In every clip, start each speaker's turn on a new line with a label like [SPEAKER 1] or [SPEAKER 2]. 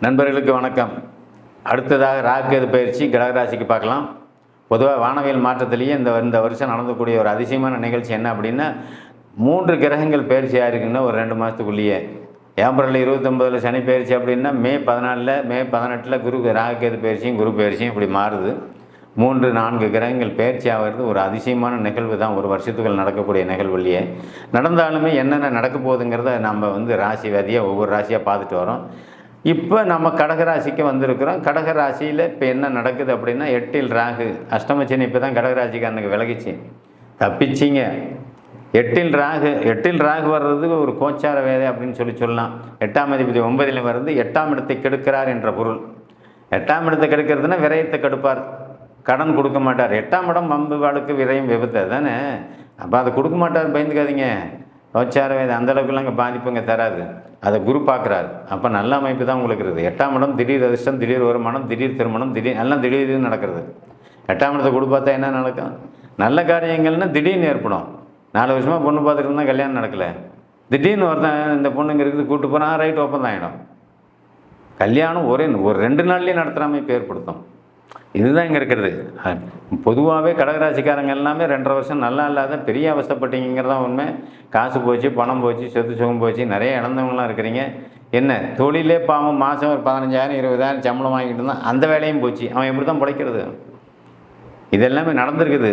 [SPEAKER 1] நண்பர்களுக்கு வணக்கம். அடுத்ததாக ராகு பயிற்சி கடகராசிக்கு பார்க்கலாம். பொதுவாக வானவியல் மாற்றத்திலேயே இந்த வருஷம் நடந்தக்கூடிய ஒரு அதிசயமான நிகழ்ச்சி என்ன அப்படின்னா, 3 கிரகங்கள் பயிற்சியாக இருக்குன்னா ஒரு 2 மாதத்துக்குள்ளேயே. ஏப்ரல் 29 சனி பயிற்சி அப்படின்னா மே 14 மே 18 ராகு பயிற்சியும் குரு பயிற்சியும் இப்படி மாறுது. 3-4 கிரகங்கள் பயிற்சி ஆகிறது ஒரு அதிசயமான நிகழ்வு தான். ஒரு வருஷத்துக்குள் நடக்கக்கூடிய நிகழ்வுலையே நடந்தாலுமே என்னென்ன நடக்க போகுதுங்கிறத நம்ம ராசி வாதியாக ஒவ்வொரு ராசியாக பார்த்துட்டு வரோம். இப்போ நம்ம கடகராசிக்கு வந்திருக்கிறோம். கடகராசியில் இப்போ என்ன நடக்குது அப்படின்னா, 8ல் ராகு, அஷ்டமச்சனி இப்போ தான் கடகராசிக்காரனுக்கு விலகிச்சு, தப்பிச்சிங்க. 8ல் ராகு வர்றது ஒரு கோச்சார வேதை அப்படின்னு சொல்லலாம். 8ஆம் அதிபதி 9ல் வர்றது 8ஆம் இடத்தை கெடுக்கிறார் என்ற பொருள். 8ஆம் இடத்தை கெடுக்கிறதுனா விரயத்தை கெடுப்பார், கடன் கொடுக்க மாட்டார். 8ஆம் இடம் வம்பு வழக்கு விரயம் விபத்து தானே. அப்போ அதை கொடுக்க மாட்டார், பயந்துக்காதீங்க. கோச்சார வேதை அந்தளவுக்குலாம் இங்கே பாதிப்புங்க தராது. அதை குரு பார்க்குறாரு. அப்போ நல்ல அமைப்பு தான் உங்களுக்கு இருக்குது. 8ஆம் இடம் திடீர் அதிர்ஷ்டம், திடீர் வருமானம், திடீர் திருமணம், எல்லாம் திடீர்னு நடக்கிறது. 8ஆம் இடத்தை கொடு பார்த்தா என்ன நடக்கும்? நல்ல காரியங்கள்னு திடீர்னு ஏற்படும். 4 வருஷமாக பொண்ணு பார்த்துட்டு இருந்தால் கல்யாணம் நடக்கலை, திடீர்னு ஒருத்தன் இந்த பொண்ணுங்க இருக்குது கூப்பிட்டு போனால் ரைட் ஓப்பன் ஆகிடும். கல்யாணம் ஒரு 2 நாள்லேயே நடத்துகிற அமைப்பு ஏற்படுத்தும். இதுதான் இங்கே இருக்கிறது. பொதுவாகவே கடகராசிக்காரங்க எல்லாமே 2.5 வருஷம் நல்லா இல்லாத பெரிய அவஸ்தைப்பட்டீங்கிறதான் உண்மை. காசு போச்சு, பணம் போச்சு, சொத்து சுகம் போச்சு, நிறைய இழந்தவங்களாம் இருக்கிறீங்க. என்ன தொழிலே பாவம், மாதம் ஒரு 15,000 20,000 சம்பளம் வாங்கிட்டு இருந்தான், அந்த வேலையும் போச்சு. அவன் எப்படி தான் பிழைக்கிறது? இது எல்லாமே நடந்திருக்குது.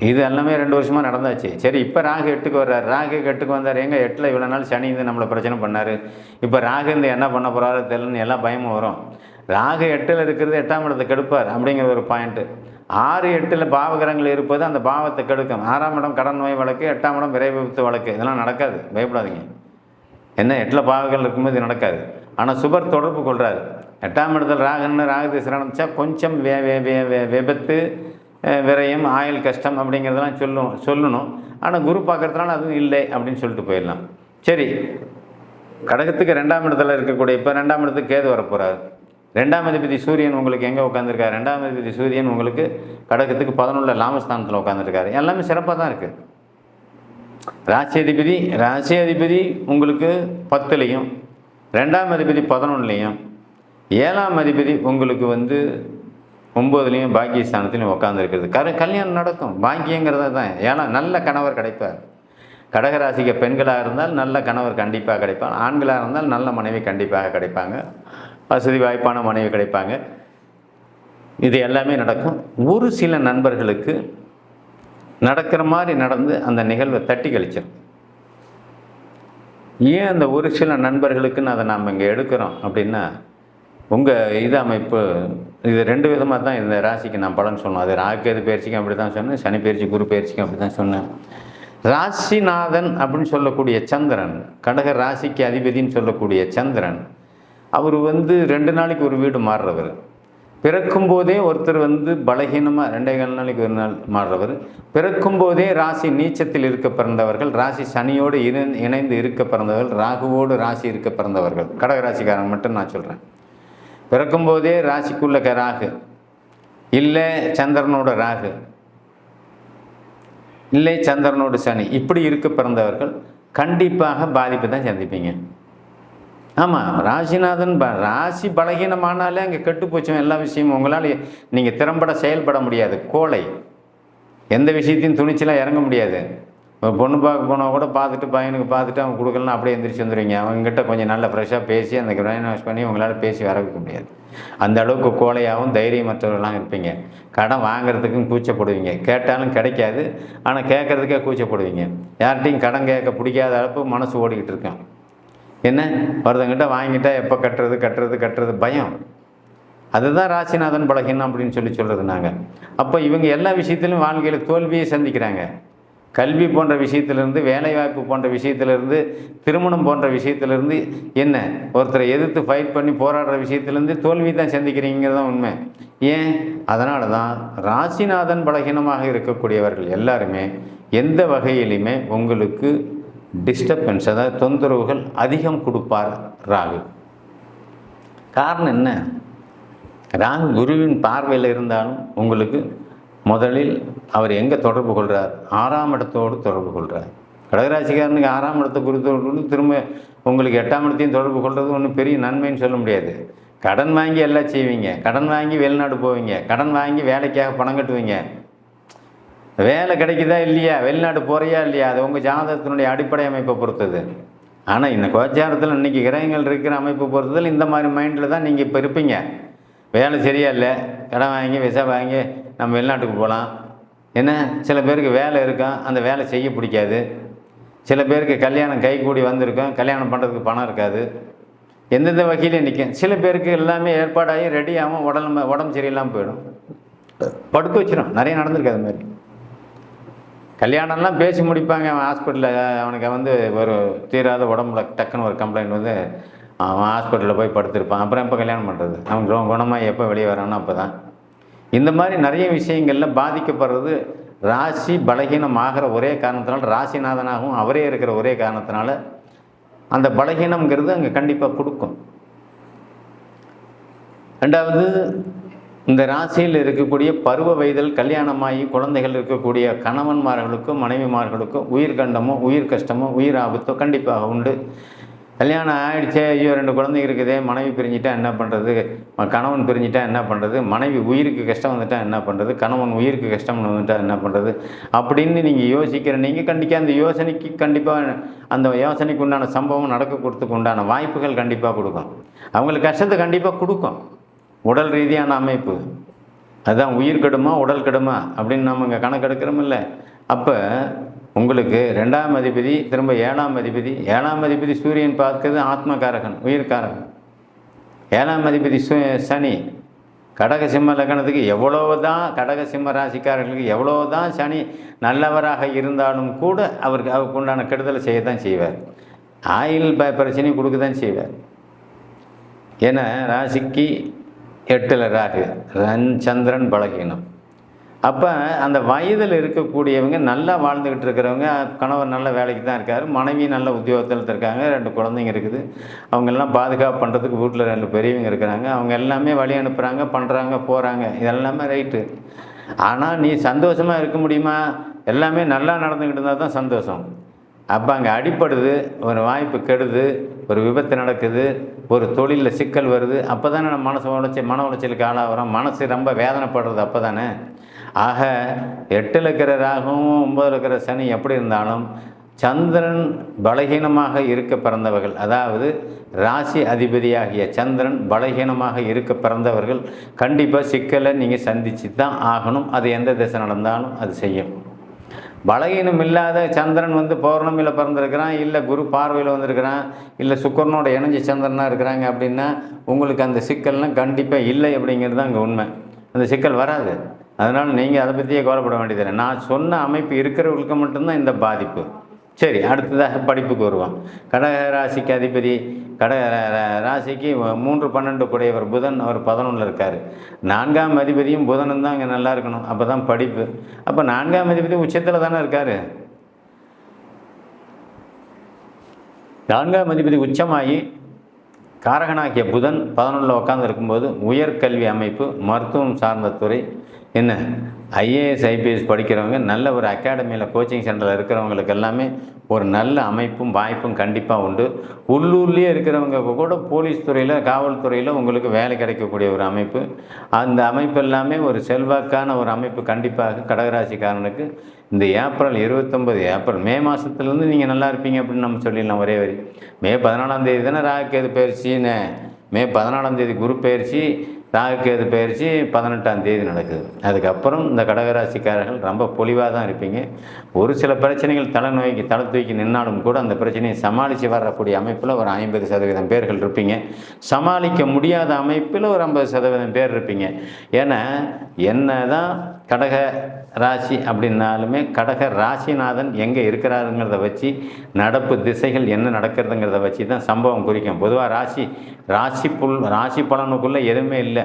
[SPEAKER 1] இது எல்லாமே 2 வருஷமாக நடந்தாச்சு. சரி, இப்போ ராகு 8க்கு வர்றார். ராகு 8க்கு வந்தார். எங்கே 8ல் இவ்வளோ நாள் சனி நம்மளை பிரச்சனை பண்ணார். இப்போ ராகு என்ன பண்ண போகிறாரு தெரியலன்னு எல்லாம் பயமும் வரும். ராகு 8ல் இருக்கிறது 8ஆம் இடத்தை கெடுப்பார் அப்படிங்கிற ஒரு பாயிண்ட்டு. 6 8ல் பாவகிரகங்கள் இருப்பது அந்த பாவத்தை கெடுக்கும். 6ஆம் இடம் கடன் நோய் வழக்கு, 8ஆம் இடம் விரை விபத்து வழக்கு, இதெல்லாம் நடக்காது, பயப்படாதீங்க. என்ன 8ல் பாவங்கள் இருக்கும்போது இது நடக்காது. ஆனால் சுபர் தொடர்பு கொள்கிறார். 8ஆம் இடத்துல ராகு திசை நடந்துச்சா கொஞ்சம் விபத்து, விரயம், ஆயுள் கஷ்டம் அப்படிங்கிறதெல்லாம் சொல்லணும். ஆனால் குரு பார்க்குறதுனால அதுவும் இல்லை அப்படின்னு சொல்லிட்டு போயிடலாம். சரி, கடகத்துக்கு 2ஆம் இடத்துல இருக்கக்கூடிய இப்போ 2ஆம் இடத்துக்கு கேது வரப்போகிறார். 2ஆம் அதிபதி சூரியன் உங்களுக்கு எங்கே உட்காந்துருக்காரு? 2ஆம் அதிபதி சூரியன் உங்களுக்கு கடகத்துக்கு 11 லாபஸ்தானத்தில் உட்காந்துருக்காரு. எல்லாமே சிறப்பாக தான் இருக்குது. ராசி அதிபதி உங்களுக்கு 10லையும், 2ஆம் அதிபதி 11லையும், 7ஆம் அதிபதி உங்களுக்கு 9லையும் பாக்கியஸ்தானத்திலையும் உட்காந்துருக்குது. கல்யாணம் நடக்கும். பாக்கியங்கிறத தான். ஏன்னா நல்ல கணவர் கிடைப்பார். கடகராசிக்கு பெண்களாக இருந்தால் நல்ல கணவர் கண்டிப்பாக கிடைப்பார். ஆண்களாக இருந்தால் நல்ல மனைவி கண்டிப்பாக கிடைப்பாங்க. வசதி வாய்ப்பான மனைவி கிடைப்பாங்க. இது எல்லாமே நடக்கும். ஒரு சில நண்பர்களுக்கு நடக்கிற மாதிரி நடந்து அந்த நிகழ்வை தட்டி கழிச்சிடும். ஏன் அந்த ஒரு சில நண்பர்களுக்குன்னு அதை நாம் இங்கே எடுக்கிறோம் அப்படின்னா, உங்கள் அமைப்பு இது 2 விதமாக தான் இந்த ராசிக்கு நான் பலன் சொன்னோம். அது ராகு பயிற்சிக்கும் அப்படி தான் சொன்னேன், சனி பயிற்சி குரு பயிற்சிக்கும் அப்படி தான் சொன்னேன். ராசிநாதன் அப்படின்னு சொல்லக்கூடிய சந்திரன், கடக ராசிக்கு அதிபதினு சொல்லக்கூடிய சந்திரன், அவர் 2 நாளைக்கு ஒரு வீடு மாறுறவர். பிறக்கும்போதே ஒருத்தர் பலகீனமாக 2.25 நாளைக்கு ஒரு நாள் மாறுறவர். பிறக்கும்போதே ராசி நீச்சத்தில் இருக்க பிறந்தவர்கள், ராசி சனியோடு இணைந்து இருக்க பிறந்தவர்கள், ராகுவோடு ராசி இருக்க பிறந்தவர்கள். கடகராசிக்காரன் மட்டும் நான் சொல்கிறேன். பிறக்கும்போதே ராசிக்குள்ள ராகு இல்லை, சந்திரனோட ராகு இல்லை, சந்திரனோடு சனி, இப்படி இருக்க பிறந்தவர்கள் கண்டிப்பாக பாதிப்பு தான் சந்திப்பீங்க. ஆமாம், ராசிநாதன் ராசி பலகீனமானாலே அங்கே கெட்டுப்போச்சும் எல்லா விஷயமும். உங்களால் நீங்கள் திறம்பட செயல்பட முடியாது. கோழை, எந்த விஷயத்தையும் துணிச்சலாக இறங்க முடியாது. பொண்ணு பார்க்க போனால் கூட பார்த்துட்டு பையனுக்கு பார்த்துட்டு அவங்க கொடுக்கலாம், அப்படியே எந்திரிச்சு வந்துடுவீங்க. அவங்ககிட்ட கொஞ்சம் நல்ல ஃப்ரெஷ்ஷாக பேசி அந்த பிரெயின் வாஷ் பண்ணி உங்களால் பேசி வர வைக்க முடியாது. அந்த அளவுக்கு கோழையாகவும் தைரியமற்றவர்களாக இருப்பீங்க. கடன் வாங்கிறதுக்கும் கூச்சப்படுவீங்க. கேட்டாலும் கிடைக்காது, ஆனால் கேட்குறதுக்கே கூச்சப்படுவீங்க. யார்கிட்டையும் கடன் கேட்க பிடிக்காத அளவுக்கு மனசு ஓடிக்கிட்டு இருக்கோம். என்ன ஒருத்தங்கிட்ட வாங்கிட்டா எப்போ கட்டுறது பயம். அதுதான் ராசிநாதன் பலகீனம் அப்படின்னு சொல்கிறது நாங்கள். அப்போ இவங்க எல்லா விஷயத்திலும் வாழ்க்கையில் தோல்வியை சந்திக்கிறாங்க. கல்வி போன்ற விஷயத்திலிருந்து, வேலைவாய்ப்பு போன்ற விஷயத்திலிருந்து, திருமணம் போன்ற விஷயத்திலிருந்து, என்ன ஒருத்தரை எதிர்த்து ஃபைட் பண்ணி போராடுற விஷயத்திலேருந்து தோல்வி தான் சந்திக்கிறீங்கிறது தான் உண்மை. ஏன்? அதனால தான் ராசிநாதன் பலகீனமாக இருக்கக்கூடியவர்கள் எல்லாருமே எந்த வகையிலுமே உங்களுக்கு டிஸ்டர்பன்ஸ், அதாவது தொந்தரவுகள் அதிகம் கொடுப்பார் ராகு. காரணம் என்ன? ராகு குருவின் பார்வையில் இருந்தாலும் உங்களுக்கு முதலில் அவர் எங்கே தொடர்பு கொள்கிறார்? 6ஆம் இடத்தோடு தொடர்பு கொள்கிறார். கடகராசிக்காரனுக்கு 6ஆம் இடத்தை குரு தொடர்பு, திரும்ப உங்களுக்கு 8ஆம் இடத்தையும் தொடர்பு கொள்வது ஒன்றும் பெரிய நன்மைன்னு சொல்ல முடியாது. கடன் வாங்கி எல்லாம் செய்வீங்க, கடன் வாங்கி வெளிநாடு போவீங்க, கடன் வாங்கி வேலைக்காக பணம் கட்டுவீங்க. வேலை கிடைக்குதா இல்லையா, வெளிநாடு போகிறியா இல்லையா, அது உங்கள் ஜாதகத்தினுடைய அடிப்படை அமைப்பை பொறுத்தது. ஆனால் இந்த கோச்சாரத்தில் இன்றைக்கி கிரகங்கள் இருக்கிற அமைப்பை பொறுத்ததில் இந்த மாதிரி மைண்டில் தான் நீங்கள் இப்போ இருப்பீங்க. வேலை சரியா இல்லை, கடன் வாங்கி விசா வாங்கி நம்ம வெளிநாட்டுக்கு போகலாம். என்ன, சில பேருக்கு வேலை இருக்கும், அந்த வேலை செய்ய பிடிக்காது. சில பேருக்கு கல்யாணம் கைகூடி வந்திருக்கும், கல்யாணம் பண்ணுறதுக்கு பணம் இருக்காது. எந்தெந்த வகையிலே நிற்கும். சில பேருக்கு எல்லாமே ஏற்பாடாகி ரெடியாகவும் உடம்பு சரியில்லாமல் போயிடும், படுக்க வச்சிடும். நிறைய நடந்திருக்கு அது மாதிரி. கல்யாணம்லாம் பேசி முடிப்பாங்க, அவன் ஹாஸ்பிட்டலில் அவனுக்கு வந்து ஒரு தீராத உடம்புல டக்குன்னு ஒரு கம்ப்ளைண்ட் வந்து அவன் ஹாஸ்பிட்டலில் போய் படுத்திருப்பான். அப்புறம் எப்போ கல்யாணம் பண்ணுறது, அவன் குணமாக எப்போ வெளியே வரானோ அப்போ தான். இந்த மாதிரி நிறைய விஷயங்களில் பாதிக்கப்படுறது ராசி பலகீனம் ஆகிற ஒரே காரணத்தினால, ராசிநாதனாகவும் அவரே இருக்கிற ஒரே காரணத்தினால அந்த பலகீனம்ங்கிறது அங்கே கண்டிப்பாக கொடுக்கும். ரெண்டாவது, இந்த ராசியில் இருக்கக்கூடிய பருவ வயதில் கல்யாணமாகி குழந்தைகள் இருக்கக்கூடிய கணவன்மார்களுக்கும் மனைவிமார்களுக்கும் உயிர்கண்டமோ உயிர் கஷ்டமோ உயிர் ஆபத்தோ கண்டிப்பாக உண்டு. கல்யாணம் ஆகிடுச்சே, ஐயோ 2 குழந்தைங்க இருக்குதே, மனைவி பிரிஞ்சிட்டா என்ன பண்ணுறது, கணவன் பிரிஞ்சிட்டா என்ன பண்ணுறது, மனைவி உயிருக்கு கஷ்டம் வந்துட்டால் என்ன பண்ணுறது, கணவன் உயிருக்கு கஷ்டம் வந்துட்டால் என்ன பண்ணுறது அப்படின்னு நீங்கள் யோசிக்கிற நீங்கள் கண்டிப்பாக அந்த யோசனைக்கு கண்டிப்பாக அந்த யோசனைக்கு உண்டான சம்பவம் நடக்கிறதுக்கு உண்டான வாய்ப்புகள் கண்டிப்பாக கொடுக்கும். அவங்களுக்கு கஷ்டத்தை கண்டிப்பாக கொடுக்கும். உடல் ரீதியான அமைப்பு அதுதான், உயிர் கெடுமா உடல் கெடுமா அப்படின்னு நம்ம இங்கே கணக்கெடுக்கிறோமில்ல. அப்போ உங்களுக்கு 2ஆம் அதிபதி திரும்ப 7ஆம் அதிபதி, 7ஆம் அதிபதி சூரியன் பார்க்கிறது ஆத்மகாரகன், உயிர்காரகன். 7ஆம் அதிபதி சனி. கடக சிம்ம லக்னத்துக்கு எவ்வளவுதான், கடக சிம்ம ராசிக்காரர்களுக்கு எவ்வளவுதான் சனி நல்லவராக இருந்தாலும் கூட அவருக்கு உண்டான கெடுதலை செய்யத்தான் செய்வார். ஆயில் பிரச்சனை கொடுக்க தான் செய்வார். ஏன்னா ராசிக்கு 8ல் ராகு, சந்திரன் பலகீனம். அப்போ அந்த வயதில் இருக்கக்கூடியவங்க நல்லா வாழ்ந்துக்கிட்டு இருக்கிறவங்க, கணவர் நல்ல வேலைக்கு தான் இருக்கார், மனைவி நல்ல உத்தியோகத்தில் இருக்காங்க, 2 குழந்தைங்க இருக்குது, அவங்கெல்லாம் பாதுகாப்பு பண்ணுறதுக்கு வீட்டில் 2 பெரியவங்க இருக்கிறாங்க, அவங்க எல்லாமே வழி அனுப்புகிறாங்க, பண்ணுறாங்க, போகிறாங்க, இதெல்லாமே ரைட்டு. ஆனால் நீ சந்தோஷமாக இருக்க முடியுமா? எல்லாமே நல்லா நடந்துக்கிட்டு இருந்தால் தான் சந்தோஷம். அப்போ அங்கே அடிப்படுது, ஒரு வாய்ப்பு கெடுது, ஒரு விபத்து நடக்குது, ஒரு தொழிலில் சிக்கல் வருது, அப்போ தானே நம்ம மன உளைச்சலுக்கு ஆளாகிறோம், மனசு ரொம்ப வேதனைப்படுறது அப்போ தானே. ஆக 8ல் இருக்கிற ராகுவும் 9ல் இருக்கிற சனி எப்படி இருந்தாலும் சந்திரன் பலகீனமாக இருக்க பிறந்தவர்கள், அதாவது ராசி அதிபதியாகிய சந்திரன் பலகீனமாக இருக்க பிறந்தவர்கள் கண்டிப்பாக சிக்கலை நீங்கள் சந்தித்து தான் ஆகணும். அது எந்த திசை நடந்தாலும் அது செய்யும். பலகீனம் இல்லாத சந்திரன் வந்து பௌர்ணமியில் பிறந்திருக்கிறான், இல்லை குரு பார்வையில் வந்திருக்கிறான், இல்லை சுக்கரனோட இணைஞ்ச சந்திரனாக இருக்கிறாங்க அப்படின்னா உங்களுக்கு அந்த சிக்கல்லாம் கண்டிப்பாக இல்லை அப்படிங்கிறது தான் அங்கே உண்மை. அந்த சிக்கல் வராது. அதனால் நீங்கள் அதை பற்றியே கவலைப்பட வேண்டியதில்லை. நான் சொன்ன அமைப்பு இருக்கிறவங்களுக்கு மட்டும்தான் இந்த பாதிப்பு. சரி, அடுத்ததாக படிப்புக்கு வருவோம். கடக ராசிக்கு அதிபதி, கடக ராசிக்கு 3, 12 கூடியவர் புதன், அவர் 11ல் இருக்கார். 4ஆம் அதிபதியும் புதனும் தான் அங்கே நல்லா இருக்கணும், அப்போ தான் படிப்பு. அப்போ 4ஆம் அதிபதி உச்சத்தில் தானே இருக்கார். 4ஆம் அதிபதி உச்சமாகி காரகனாகிய புதன் 11ல் உட்கார்ந்து இருக்கும்போது உயர்கல்வி அமைப்பு, மருத்துவம் சார்ந்த துறை, என்ன ஐஏஎஸ் ஐபிஎஸ் படிக்கிறவங்க, நல்ல ஒரு அகாடமியில் கோச்சிங் சென்டரில் இருக்கிறவங்களுக்கு எல்லாமே ஒரு நல்ல அமைப்பும் வாய்ப்பும் கண்டிப்பாக உண்டு. உள்ளூர்லேயே இருக்கிறவங்க கூட போலீஸ் துறையில், காவல்துறையில் உங்களுக்கு வேலை கிடைக்கக்கூடிய ஒரு அமைப்பு, அந்த அமைப்பு எல்லாமே ஒரு செல்வாக்கான ஒரு அமைப்பு கண்டிப்பாக கடகராசிக்காரனுக்கு இந்த ஏப்ரல் 29 மே மாதத்துலேருந்து நீங்கள் நல்லா இருப்பீங்க அப்படின்னு நம்ம சொல்லிடலாம் ஒரே வரி. மே 14ஆம் தேதி தானே ராகுகேது பயிற்சின்னு, மே 14ஆம் தேதி குரு பயிற்சி, ராகுகேது பயிற்சி 18ஆம் தேதி நடக்குது. அதுக்கப்புறம் இந்த கடகராசிக்காரர்கள் ரொம்ப பொலிவாக தான் இருப்பீங்க. ஒரு சில பிரச்சனைகள் தலை தூக்கி நின்னாலும் கூட அந்த பிரச்சனையை சமாளித்து வரக்கூடிய அமைப்பில் ஒரு 50% பேர்கள் இருப்பீங்க. சமாளிக்க முடியாத அமைப்பில் ஒரு 50% பேர் இருப்பீங்க. ஏன்னா என்ன தான் கடக ராசி அப்படின்னாலுமே கடக ராசிநாதன் எங்கே இருக்கிறாருங்கிறத வச்சு, நடப்பு திசைகள் என்ன நடக்கிறதுங்கிறத வச்சு தான் சம்பவம் குறிக்கும். பொதுவாக ராசி பலனுக்குள்ளே எதுவுமே இல்லை.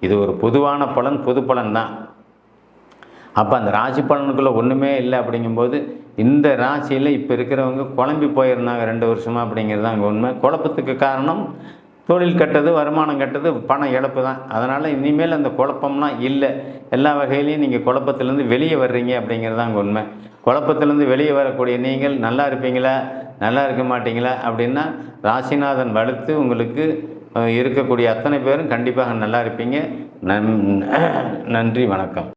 [SPEAKER 1] இது ஒரு பொதுவான பலன், பொது பலன் தான். அப்போ அந்த ராசி பலனுக்குள்ளே ஒன்றுமே இல்லை அப்படிங்கும்போது இந்த ராசியில் இப்போ இருக்கிறவங்க குழம்பி போயிருந்தாங்க 2 வருஷமாக அப்படிங்கிறது தான் அங்கே உண்மை. குழப்பத்துக்கு காரணம் தொழில் கட்டது, வருமானம் கட்டது, பண இழப்பு தான். அதனால் இனிமேல் அந்த குழப்பம்லாம் இல்லை. எல்லா வகையிலையும் நீங்கள் குழப்பத்திலேருந்து வெளியே வர்றீங்க அப்படிங்கிறது தான் அங்கே உண்மை. குழப்பத்திலேருந்து வெளியே வரக்கூடிய நீங்கள் நல்லா இருப்பீங்களா, நல்லா இருக்க மாட்டீங்களா அப்படின்னா ராசிநாதன் வலுத்து உங்களுக்கு இருக்கக்கூடிய அத்தனை பேரும் கண்டிப்பாக நல்லா இருப்பீங்க. நன்றி, வணக்கம்.